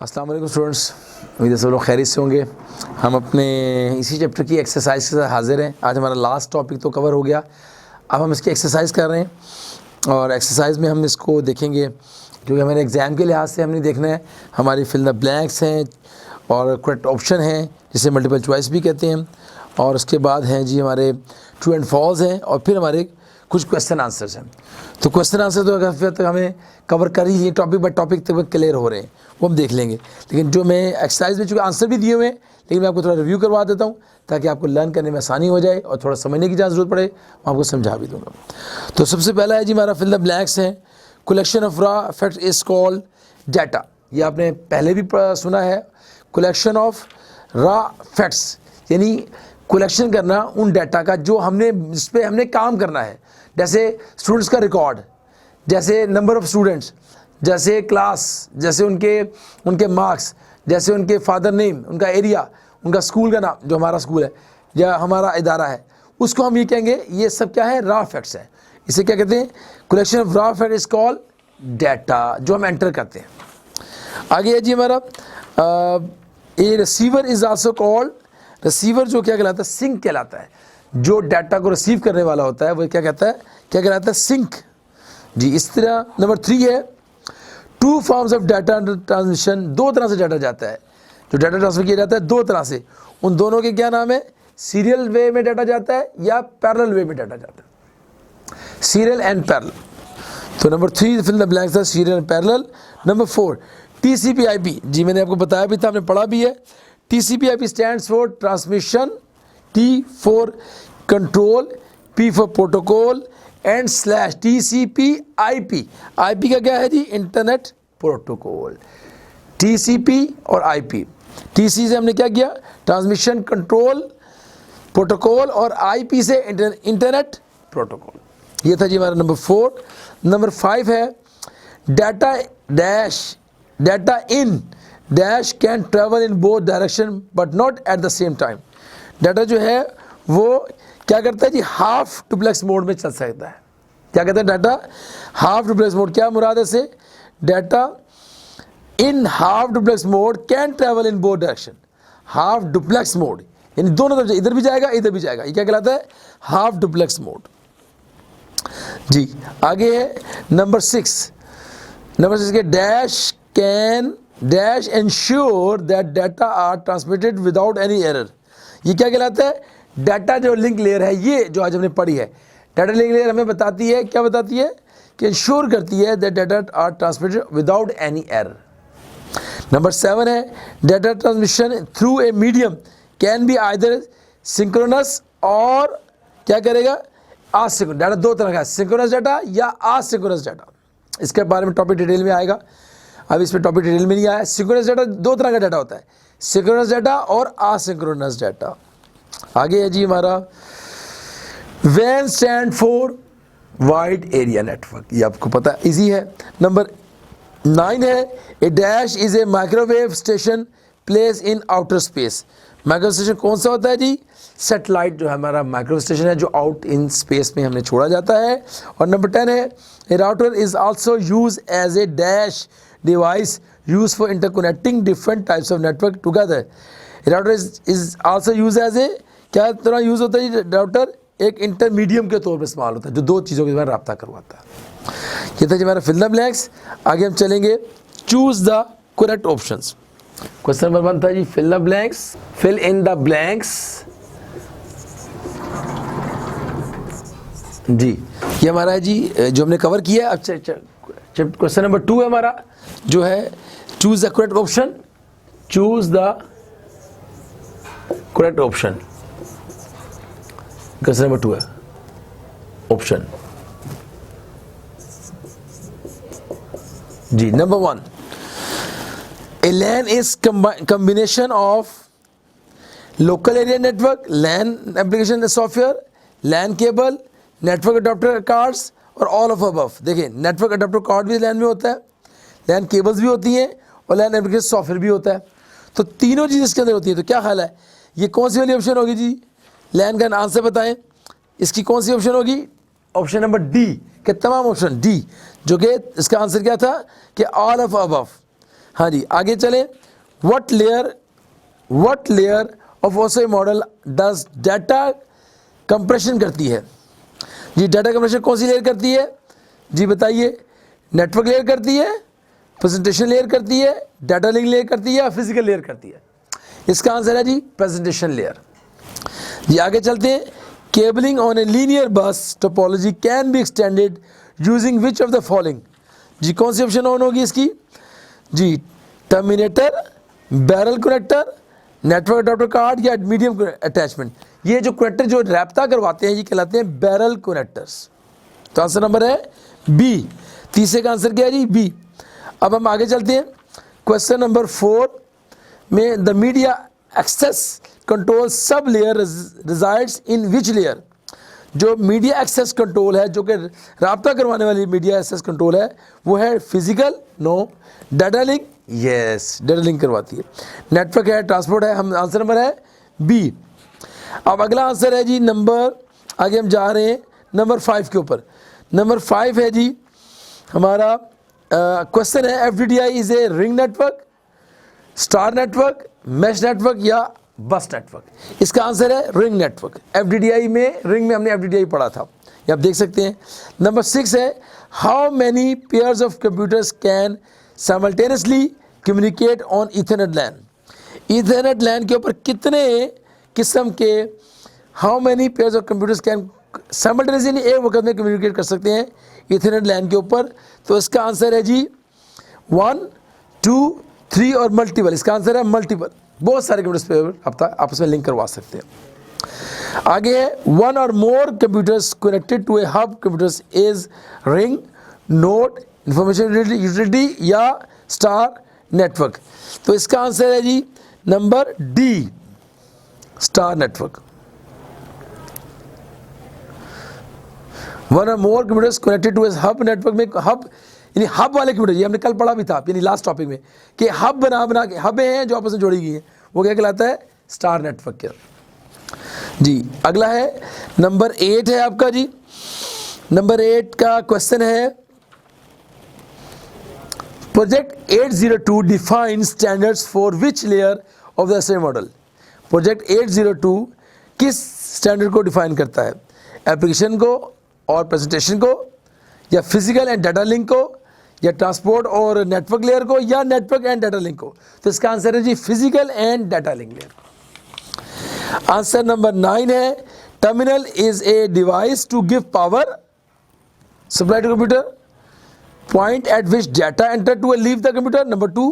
अस्सलाम वालेकुम स्टूडेंट्स, उम्मीद है सब लोग खैरियत से होंगे। हम अपने इसी चैप्टर की एक्सरसाइज के साथ हाजिर हैं। आज हमारा लास्ट टॉपिक तो कवर हो गया, अब हम इसकी एक्सरसाइज कर रहे हैं और एक्सरसाइज में हम इसको देखेंगे क्योंकि हमारे एग्ज़ाम के लिहाज से हमने देखना है। हमारी फिल द ब्लैंक्स हैं और करेक्ट ऑप्शन हैं जिसे मल्टीपल चॉइस भी कहते हैं, और उसके बाद हैं जी हमारे ट्रू एंड फॉल्स हैं, और फिर हमारे कुछ क्वेश्चन आंसर्स हैं। तो क्वेश्चन आंसर तो अगर तक हमें कवर कर ही टॉपिक बाय टॉपिक तक क्लियर हो रहे हैं, वो हम देख लेंगे। लेकिन जो मैं एक्सरसाइज में चूँकि आंसर भी दिए हुए हैं, लेकिन मैं आपको थोड़ा रिव्यू करवा देता हूँ ताकि आपको लर्न करने में आसानी हो जाए और थोड़ा समझने की जहाँ ज़रूरत पड़े मैं आपको समझा भी दूँगा। तो सबसे पहला है जी हमारा फिल द ब्लैंक्स है। Collection of raw facts is called data. ये आपने पहले भी सुना है। कलेक्शन ऑफ रॉ फैक्ट्स यानी कलेक्शन करना उन डाटा का जो हमने जिस पे हमने काम करना है, जैसे स्टूडेंट्स का रिकॉर्ड, जैसे नंबर ऑफ़ स्टूडेंट्स, जैसे क्लास, जैसे उनके मार्क्स, जैसे उनके फादर नेम, उनका एरिया, उनका स्कूल का नाम जो हमारा स्कूल है या हमारा इदारा है, उसको हम ये कहेंगे ये सब क्या है, रॉ फैक्ट्स है। इसे क्या कहते हैं, collection of raw fact is called data, जो हम एंटर करते हैं। आगे है जी हमारा ए receiver is also called, receiver जो क्या कहलाता है, सिंक कहलाता है। जो डाटा को रिसीव करने वाला होता है वो क्या कहता है, क्या कहलाता है, सिंक जी। इस तरह नंबर 3 है two forms of data transmission. दो तरह से डाटा जाता है, जो डाटा ट्रांसफर किया जाता है दो तरह से। उन दोनों के क्या नाम है, सीरियल वे में डाटा जाता है या पैरेलल वे में डाटा जाता है, सीरियल एंड पैरेलल। तो नंबर 3 फिल द ब्लैंक्स था, serial and parallel. Number 4 TCP/IP। जी मैंने आपको बताया भी था, हमने पढ़ा भी है। TCP/IP stands for transmission, T for control, P for protocol and slash TCP/IP। IP का क्या है जी, इंटरनेट प्रोटोकॉल। TCP और IP। TC से हमने क्या किया, ट्रांसमिशन कंट्रोल प्रोटोकॉल, और IP से इंटरनेट प्रोटोकॉल। ये था जी हमारा नंबर 4। नंबर 5 है data dash, data in dash can travel in both direction but not at the same time. Data जो है वो क्या करता है जी, हाफ डुप्लेक्स मोड में चल सकता है। क्या कहते हैं, डाटा हाफ डुप्लेक्स मोड। क्या मुराद है से, data in half duplex mode can travel in both direction. Half duplex mode यानी दोनों तरफ, इधर भी जाएगा इधर भी जाएगा, ये क्या कहलाता है, हाफ डुप्लेक्स मोड जी। आगे है नंबर 6। नंबर 6 के dash can dash ensure that data are transmitted without any error. ये क्या कहलाता है, डाटा जो लिंक लेयर है, ये जो आज हमने पढ़ी है, डाटा लिंक लेयर हमें बताती है, क्या बताती है, कि इंश्योर करती है that data are transmitted without any error. Number 7 है data transmission through a medium can be either synchronous और क्या करेगा, आसिंक्रोनस। डाटा दो तरह का है, सिंक्रोनस डाटा या आसिंक्रोनस डाटा। इसके बारे में टॉपिक डिटेल में आएगा, अब इस पर टॉपिक डिटेल में नहीं आया। सिंक्रोनस डाटा दो तरह का डाटा होता है, सिंक्रोनस डाटा और असिंक्रोनस डाटा। आगे है जी हमारा वैन stand for wide area network, ये आपको पता है, इजी है। नंबर 9 है a dash is a microwave station place in outer space. Microwave station कौन सा होता है जी, सेटेलाइट जो है हमारा माइक्रोवेव स्टेशन है, जो आउट इन स्पेस में हमने छोड़ा जाता है। और नंबर 10 है a router is also use as a dash device use for interconnecting different types of network together. Router is also use as a, क्या तरह यूज होता है, राउटर एक इंटरमीडियम के तौर पर इस्तेमाल होता है जो दो चीज़ों के बारे में रब्ता करवाता है। ये था जी हमारा फिल द ब्लैंक्स। आगे हम चलेंगे choose the correct options. Question number 1 था जी fill the blanks, fill in the blanks जी। ये हमारा है जी जो हमने कवर किया है। अब क्वेश्चन नंबर 2 है हमारा, जो है choose the correct option, choose the correct option. Question number 2 है ऑप्शन जी। Number 1 a LAN is combination of local area network, LAN application software, LAN cable, network adapter cards और ऑल ऑफ अबव। देखिए network adapter card भी LAN में होता है, लैन cables भी होती हैं और लैन एप्लीकेशन सॉफ्टवेयर भी होता है। तो तीनों चीज़ इसके अंदर होती है। तो क्या ख्याल है, ये कौन सी वाली ऑप्शन होगी जी, लैन का आंसर बताएं, इसकी कौन सी ऑप्शन होगी, ऑप्शन नंबर डी के तमाम ऑप्शन डी, जो कि इसका आंसर क्या था कि ऑल ऑफ अबव। हाँ जी, आगे चले। व्हाट लेयर ऑफ ओसे मॉडल डज डाटा कंप्रेशन करती है? जी, डाटा कंप्रेशन कौन सी लेयर करती है? जी बताइए। नेटवर्क लेयर करती है, प्रेजेंटेशन लेयर करती है, डाटा लिंक लेयर करती है, या फिजिकल लेयर करती है? इसका आंसर है जी प्रेजेंटेशन लेयर। जी आगे चलते हैं। Cabling on a linear bus topology can be extended using which of the following? जी कौन सी ऑप्शन ऑन होगी इसकी? जी, terminator, barrel connector, network adapter card, या मीडियम अटैचमेंट। ये जो कनेक्टर जो रैप्ता करवाते हैं ये कहलाते हैं बैरल कनेक्टर्स। तो आंसर नंबर है बी। तीसरे का आंसर क्या है जी? बी। अब हम आगे चलते हैं। क्वेश्चन नंबर 4 में the media access control sub layer resides in which layer? जो मीडिया एक्सेस कंट्रोल है, जो कि राब्ता करवाने वाली मीडिया एक्सेस कंट्रोल है, वो है physical? No. Data link? Yes, data link करवाती है। नेटवर्क है, ट्रांसपोर्ट है। हम आंसर नंबर है बी। अब अगला आंसर है जी नंबर, आगे हम जा रहे हैं नंबर 5 के ऊपर। नंबर 5 है जी हमारा क्वेश्चन है FDDI is a ring network, star network, mesh network, या बस नेटवर्क? इसका आंसर है रिंग नेटवर्क। FDDI में, रिंग में हमने FDDI पढ़ा था, ये आप देख सकते हैं। नंबर 6 है how many pairs of computers can simultaneously communicate on ethernet LAN? Ethernet LAN के ऊपर कितने किस्म के, how many pairs of computers can simultaneously एक वक्त में कम्युनिकेट कर सकते हैं ईथरनेट लैन के ऊपर? तो इसका आंसर है जी 1, 2, 3 और मल्टीपल। इसका आंसर है मल्टीपल। बहुत सारे कंप्यूटर्स पे आपस में लिंक करवा सकते हैं। आगे है 1 or more computers connected to a hub computers is ring, node, information utility, या स्टार नेटवर्क? तो इसका आंसर है जी number D, star network. 1 or more computers connected to a hub network में, हब यानी हब वाले कंप्यूटर, ये हमने कल पढ़ा भी था यानी लास्ट टॉपिक में, कि हब बना के हबें हैं जो आपस में जोड़ी गई हैं, वो क्या कहलाता है? स्टार नेटवर्क के। जी अगला है नंबर 8 है आपका जी। नंबर 8 का क्वेश्चन है project 802 define standards for which layer of the OSI model? Project 802 किस स्टैंडर्ड को डिफाइन करता है? एप्लीकेशन को और प्रेजेंटेशन को, या फिजिकल एंड डाटा लिंक को, या ट्रांसपोर्ट और नेटवर्क लेयर को, या नेटवर्क एंड डाटा लिंक को? तो इसका आंसर है जी physical and data link layer. Answer number 9 है terminal is a device to give power supply to computer, point at which data enter to leave the computer. Number 2।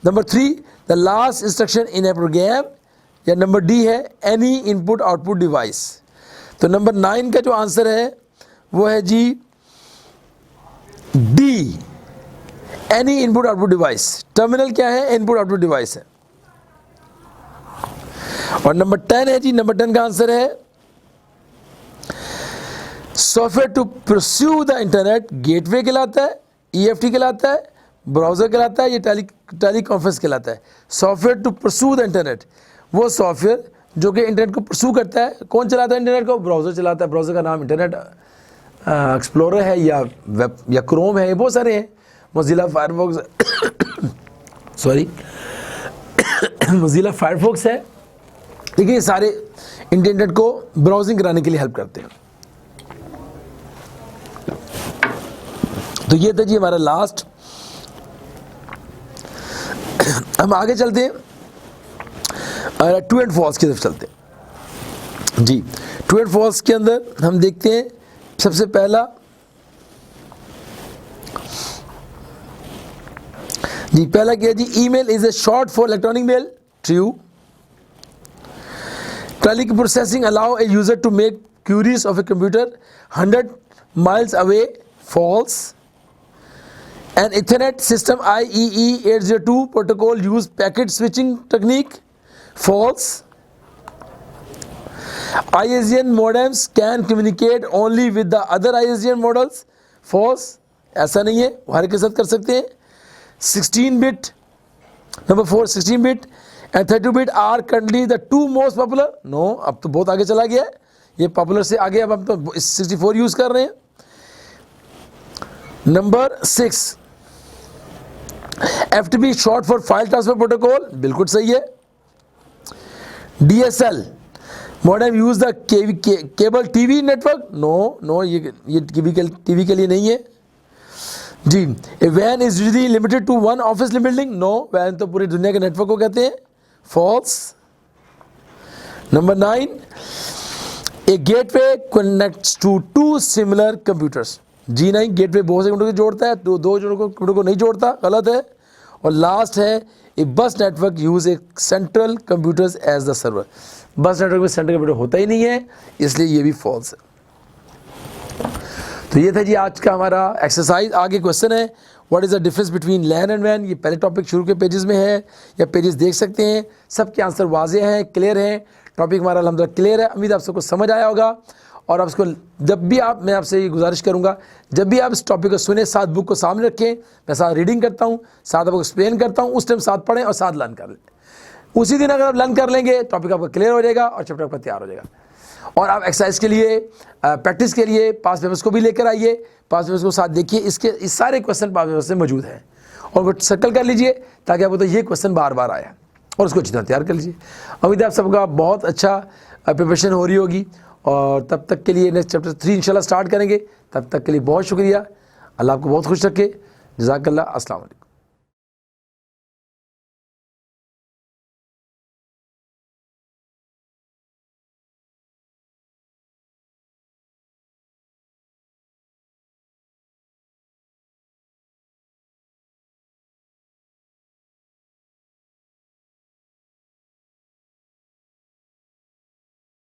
Number 3 the last instruction in a program, या number D है any input output device? तो number 9 का जो answer है वो है जी D, any input output device. Terminal क्या है? इनपुट आउटपुट डिवाइस है। और नंबर 10 है जी, नंबर 10 का आंसर है software to pursue the internet, gateway कहलाता है, EFT कहलाता है, ब्राउजर कहलाता है, ये टेली कॉन्फ्रेंस कहलाता है। Software to pursue the internet, वो सॉफ्टवेयर जो कि इंटरनेट को परस्यू करता है। कौन चलाता है इंटरनेट को? ब्राउजर चलाता है। ब्राउजर का नाम इंटरनेट एक्सप्लोरर है, या वेब, या क्रोम है, बहुत सारे हैं। Mozilla Firefox sorry Mozilla Firefox है। देखिए ये सारे इंटरनेट को ब्राउजिंग कराने के लिए हेल्प करते हैं। तो ये था जी हमारा लास्ट। हम आगे चलते हैं, ट्रू एंड फॉल्स की तरफ चलते हैं जी। ट्रू एंड फॉल्स के अंदर हम देखते हैं सबसे पहला जी, पहला क्या है जी? Email is a short for electronic mail, true. Tele processing allow a user to make queries of a computer 100 miles away, false. An Ethernet system IEEE 802 protocol use packet switching technique, false. ISDN modems can communicate only with the other ISDN models, false. ऐसा नहीं है, हर के साथ कर सकते हैं। 16-bit, number 4 16-bit and 32-bit are currently the two most popular, no, अब तो बहुत आगे चला गया है ये, पॉपुलर से आगे अब हम तो 64 यूज कर रहे हैं। Number 6 FTP short for file transfer protocol, बिल्कुल सही है। DSL modem use the cable TV network, no ये टीवी के लिए नहीं है जी। ए वैन is usually limited to one office building, no, वैन तो पूरी दुनिया के नेटवर्क को कहते हैं, false. Number 9, a gateway connects to two similar computers, जी नहीं, गेटवे बहुत से कंप्यूटर को जोड़ता है, दो कंप्यूटर को नहीं जोड़ता, गलत है। और लास्ट है, a bus network use a central computers as the server, bus network में सेंट्रल कंप्यूटर होता ही नहीं है, इसलिए ये भी फॉल्स है। तो ये था जी आज का हमारा एक्सरसाइज। आगे क्वेश्चन है, what is the difference between LAN and वैन, ये पहले टॉपिक शुरू के पेजेस में है या पेजेस देख सकते हैं, सबके आंसर वाजे हैं, क्लियर हैं, टॉपिक हमारा अल्हम्दुलिल्लाह क्लियर है। उम्मीद आप सबको समझ आया होगा। और आप इसको जब भी मैं आपसे ये गुजारिश करूंगा, जब भी आप इस टॉपिक को सुने, साथ बुक को सामने रखें, मैं साथ रीडिंग करता हूँ, साथ आपको एक्सप्लेन करता हूँ, उस टाइम साथ पढ़ें और साथ लर्न कर लें। उसी दिन अगर आप लर्न कर लेंगे, टॉपिक आपका क्लियर हो जाएगा और चैप्टर आपका तैयार हो जाएगा। और आप एक्सरसाइज के लिए, प्रैक्टिस के लिए पास पेपर्स को भी लेकर आइए, पास पेपर्स को साथ देखिए, इस सारे क्वेश्चन पास पेपर्स में मौजूद हैं, और वो सर्कल कर लीजिए ताकि आपको तो ये क्वेश्चन बार बार आया, और उसको अच्छी तरह तैयार कर लीजिए। उम्मीद है आप सबका बहुत अच्छा प्रिपरेशन हो रही होगी। और तब तक के लिए नेक्स्ट चैप्टर 3 इंशाल्लाह स्टार्ट करेंगे। तब तक के लिए बहुत शुक्रिया। अल्लाह आपको बहुत खुश रखे। जज़ाकल्लाह। अस्सलाम वालेकुम।